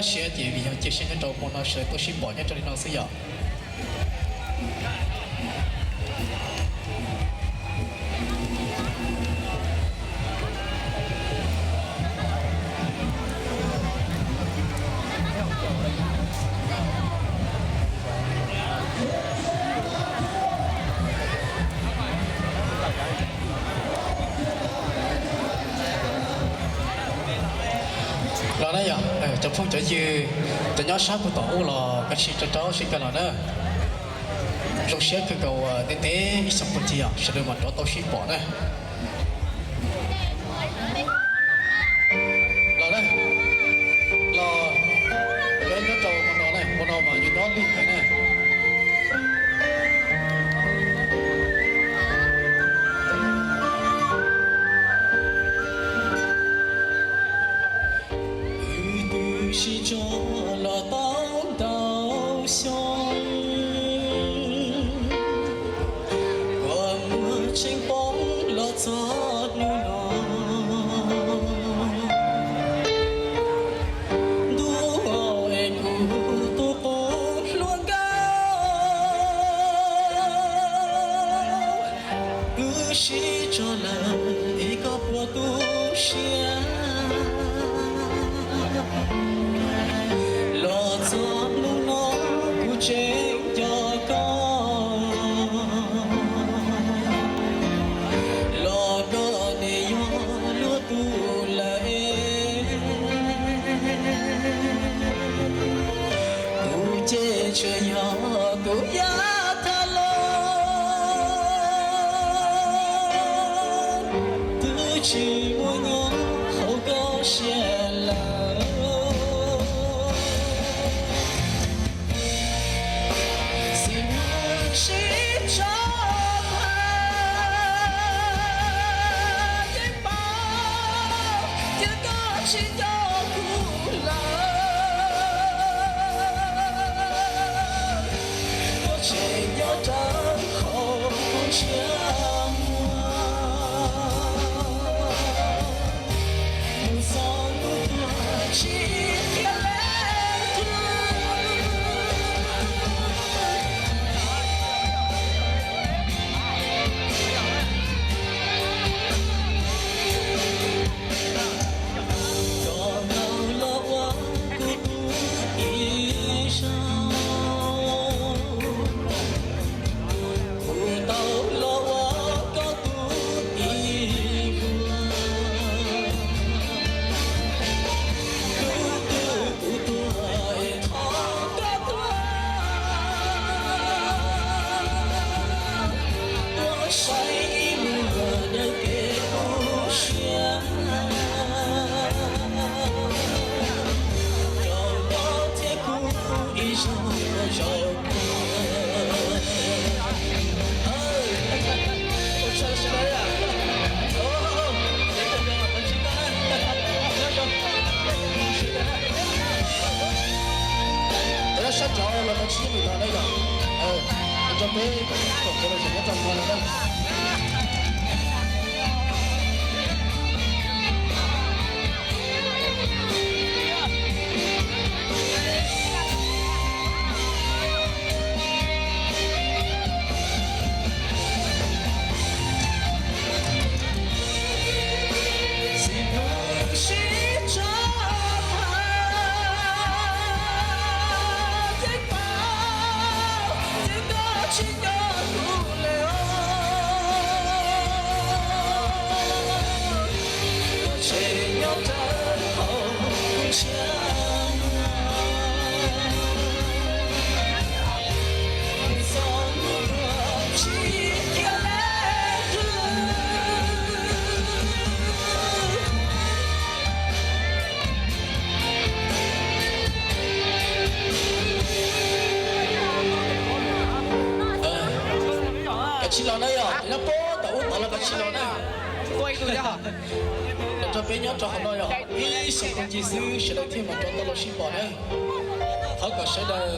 学姐比较接现在周末呢是都是保健这里呢是有。là đấy à, trong phong trào gì, trong nhóm sáng của tổ là cái gì trong đó sẽ cái là đó, trong xe cái cầu tế tế ít sắp một gì à, sẽ được mà cho tôi ship bỏ đây, là đấy, là cái nhóm trâu con nó mà như nó liên hệ này. Chỉ cho là tao đau xót, qua mưa tranh bóng là giọt nước nồng, đua em của tôi bóng luôn cao, cứ chỉ cho là ý có của tôi xia. Lo gió lúc nó cũng chết cho con, lo đó để gió lúa tu lại, tu chết chơi gió tu giá tha lo, tu chỉ muốn nhớ hậu có xe là. Chỉ cho cụ là có thể nhớ đến không chẳng muốn sao lúc mà chỉ kia lên sách cho là nó chỉ người ta đây rồi, trong cái tổng cái là chỉ có trong thôi đâu. Chỉ là này à, nó bố tao là cái chỉ là này. Quay tôi ra. Cho bé nhớ cho họ nói à, ý sự con chỉ xứ sẽ được thêm mà cho tao lo ship bỏ đây. Họ có sẽ là